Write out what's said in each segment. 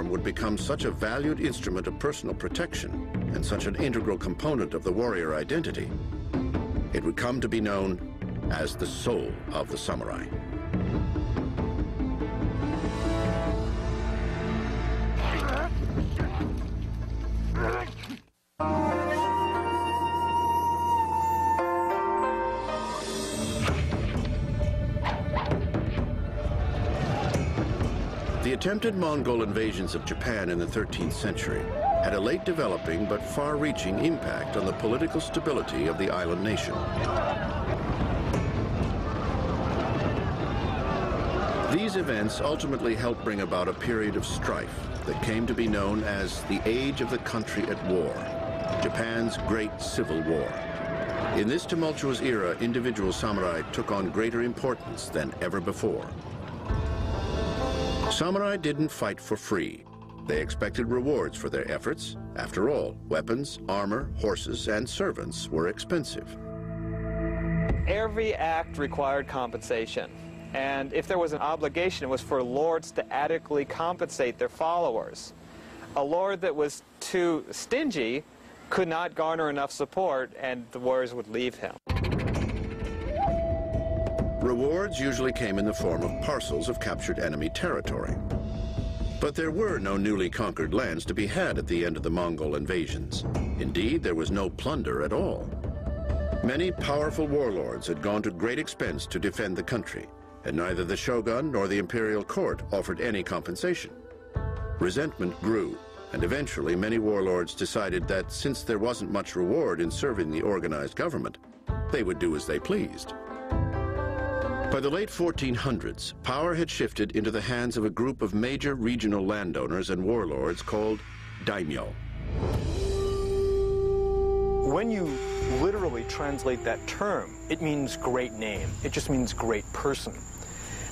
arm would become such a valued instrument of personal protection and such an integral component of the warrior identity, it would come to be known as the soul of the samurai. The attempted Mongol invasions of Japan in the 13th century had a late developing but far-reaching impact on the political stability of the island nation. These events ultimately helped bring about a period of strife that came to be known as the Age of the Country at War, Japan's Great Civil War. In this tumultuous era, individual samurai took on greater importance than ever before. Samurai didn't fight for free. They expected rewards for their efforts. After all, weapons, armor, horses, and servants were expensive. Every act required compensation. And if there was an obligation, it was for lords to adequately compensate their followers. A lord that was too stingy could not garner enough support, and the warriors would leave him. Rewards usually came in the form of parcels of captured enemy territory. But there were no newly conquered lands to be had at the end of the Mongol invasions. Indeed, there was no plunder at all. Many powerful warlords had gone to great expense to defend the country, and neither the shogun nor the imperial court offered any compensation. Resentment grew, and eventually many warlords decided that since there wasn't much reward in serving the organized government, they would do as they pleased. By the late 1400s, power had shifted into the hands of a group of major regional landowners and warlords called daimyo. When you literally translate that term, it means great name. It just means great person.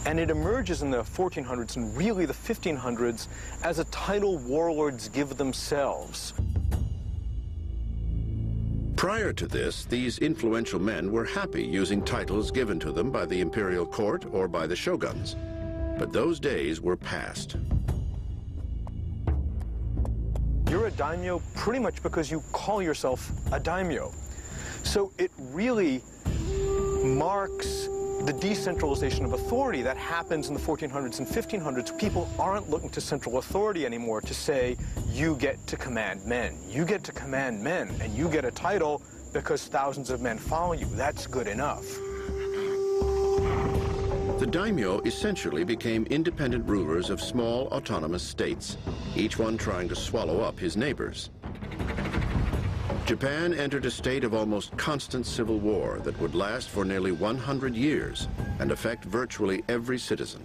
And it emerges in the 1400s and really the 1500s as a title warlords give themselves. Prior to this, these influential men were happy using titles given to them by the imperial court or by the shoguns. But those days were past. You're a daimyo pretty much because you call yourself a daimyo. So it really marks the decentralization of authority that happens in the 1400s and 1500s. People aren't looking to central authority anymore to say, you get to command men. You get to command men, and you get a title because thousands of men follow you. That's good enough. The daimyo essentially became independent rulers of small autonomous states, each one trying to swallow up his neighbors. Japan entered a state of almost constant civil war that would last for nearly 100 years and affect virtually every citizen.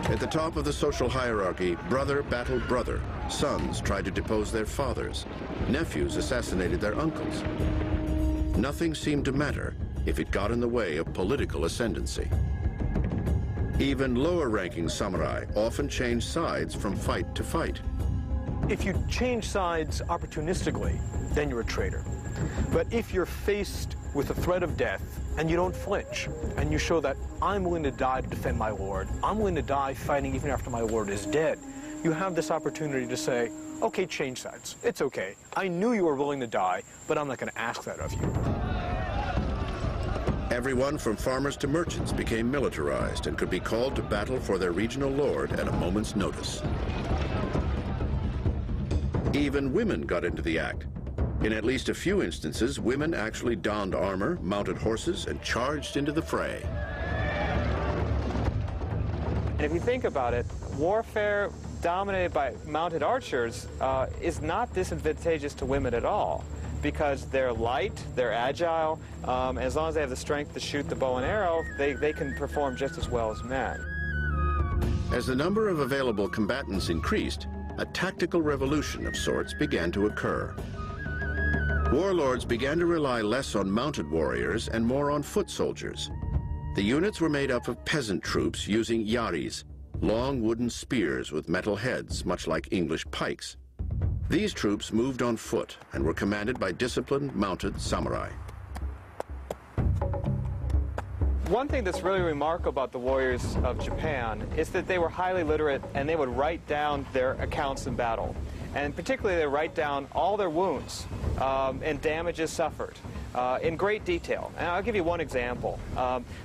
At the top of the social hierarchy, brother battled brother. Sons tried to depose their fathers. Nephews assassinated their uncles. Nothing seemed to matter if it got in the way of political ascendancy. Even lower-ranking samurai often changed sides from fight to fight. If you change sides opportunistically, then you're a traitor. But if you're faced with the threat of death and you don't flinch, and you show that I'm willing to die to defend my lord, I'm willing to die fighting even after my lord is dead, you have this opportunity to say, okay, change sides. It's okay. I knew you were willing to die, but I'm not going to ask that of you. Everyone from farmers to merchants became militarized and could be called to battle for their regional lord at a moment's notice. Even women got into the act. In at least a few instances, women actually donned armor, mounted horses, and charged into the fray. And if you think about it, warfare dominated by mounted archers is not disadvantageous to women at all, because they're light, they're agile, as long as they have the strength to shoot the bow and arrow, they can perform just as well as men. As the number of available combatants increased, a tactical revolution of sorts began to occur. Warlords began to rely less on mounted warriors and more on foot soldiers. The units were made up of peasant troops using yaris, long wooden spears with metal heads, much like English pikes. These troops moved on foot and were commanded by disciplined, mounted samurai. One thing that's really remarkable about the warriors of Japan is that they were highly literate and they would write down their accounts in battle. And particularly they write down all their wounds and damages suffered in great detail. And I'll give you one example.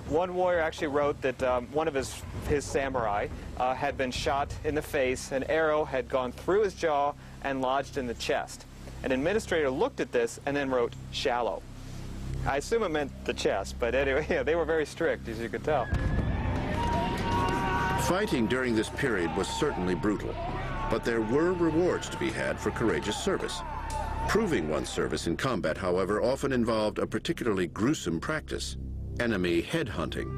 One warrior actually wrote that one of his samurai had been shot in the face. An arrow had gone through his jaw and lodged in the chest. An administrator looked at this and then wrote, "shallow." I assume it meant the chest, but anyway, yeah, they were very strict, as you could tell. Fighting during this period was certainly brutal, but there were rewards to be had for courageous service. Proving one's service in combat, however, often involved a particularly gruesome practice: enemy headhunting.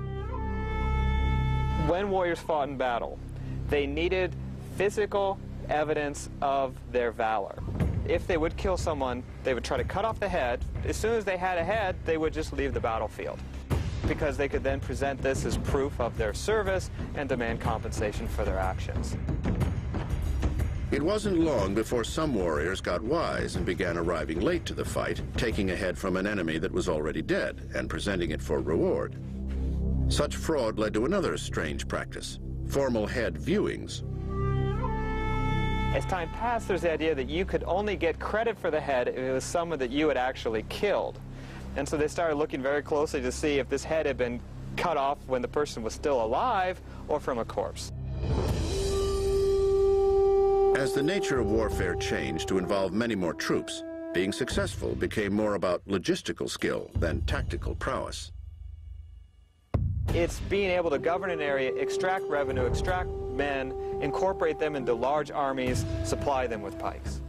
When warriors fought in battle, they needed physical evidence of their valor. If they would kill someone, they would try to cut off the head. As soon as they had a head, they would just leave the battlefield, because they could then present this as proof of their service and demand compensation for their actions. It wasn't long before some warriors got wise and began arriving late to the fight, taking a head from an enemy that was already dead and presenting it for reward. Such fraud led to another strange practice: formal head viewings. As time passed, there's the idea that you could only get credit for the head if it was someone that you had actually killed. And so they started looking very closely to see if this head had been cut off when the person was still alive or from a corpse. As the nature of warfare changed to involve many more troops, being successful became more about logistical skill than tactical prowess. It's being able to govern an area, extract revenue, extract men, incorporate them into large armies, supply them with pikes.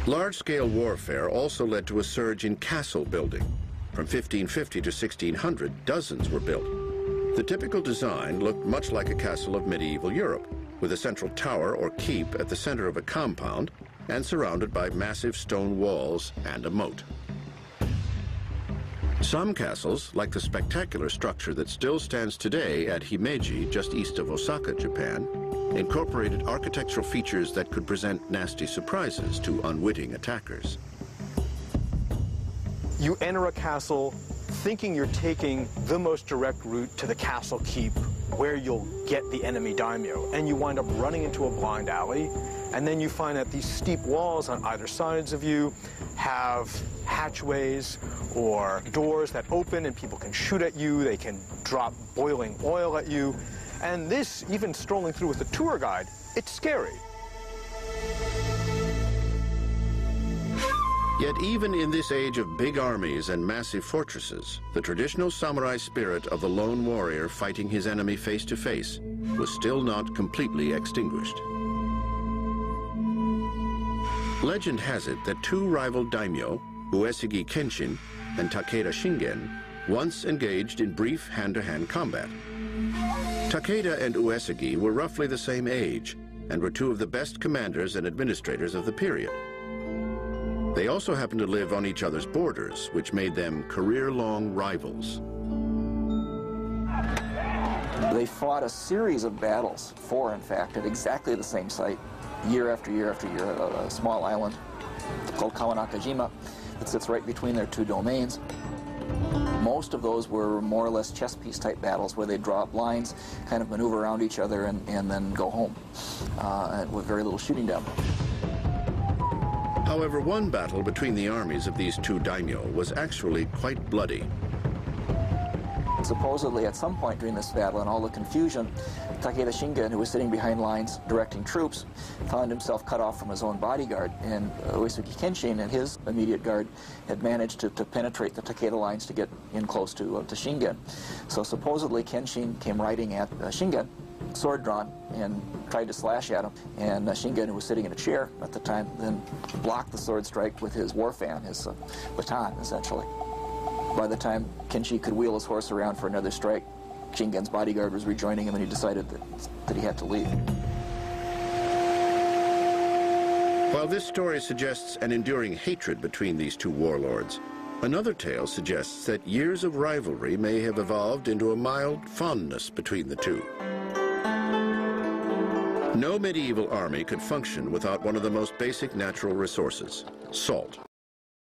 Large-scale warfare also led to a surge in castle building. From 1550 to 1600, dozens were built. The typical design looked much like a castle of medieval Europe, with a central tower or keep at the center of a compound and surrounded by massive stone walls and a moat. Some castles, like the spectacular structure that still stands today at Himeji, just east of Osaka, Japan, incorporated architectural features that could present nasty surprises to unwitting attackers. You enter a castle thinking you're taking the most direct route to the castle keep where you'll get the enemy daimyo, and you wind up running into a blind alley, and then you find that these steep walls on either sides of you have hatchways or doors that open and people can shoot at you, they can drop boiling oil at you, and this, even strolling through with a tour guide, it's scary. Yet even in this age of big armies and massive fortresses, the traditional samurai spirit of the lone warrior fighting his enemy face to face was still not completely extinguished. Legend has it that two rival daimyo, Uesugi Kenshin and Takeda Shingen, once engaged in brief hand-to-hand combat. Takeda and Uesugi were roughly the same age and were two of the best commanders and administrators of the period. They also happened to live on each other's borders, which made them career-long rivals. They fought a series of battles, 4 in fact, at exactly the same site, year after year after year, a small island called Kawanakajima that sits right between their two domains. Most of those were more or less chess piece type battles where they draw up lines, kind of maneuver around each other, and then go home with very little shooting down. However, one battle between the armies of these two daimyo was actually quite bloody. Supposedly, at some point during this battle, in all the confusion, Takeda Shingen, who was sitting behind lines directing troops, found himself cut off from his own bodyguard, and Uesugi Kenshin and his immediate guard had managed to penetrate the Takeda lines to get in close to Shingen. So supposedly, Kenshin came riding at Shingen, sword drawn, and tried to slash at him, and Shingen, who was sitting in a chair at the time, then blocked the sword strike with his war fan, his baton, essentially. By the time Kenshin could wheel his horse around for another strike, Shingen's bodyguard was rejoining him, and he decided that he had to leave. While this story suggests an enduring hatred between these two warlords, another tale suggests that years of rivalry may have evolved into a mild fondness between the two. No medieval army could function without one of the most basic natural resources, salt.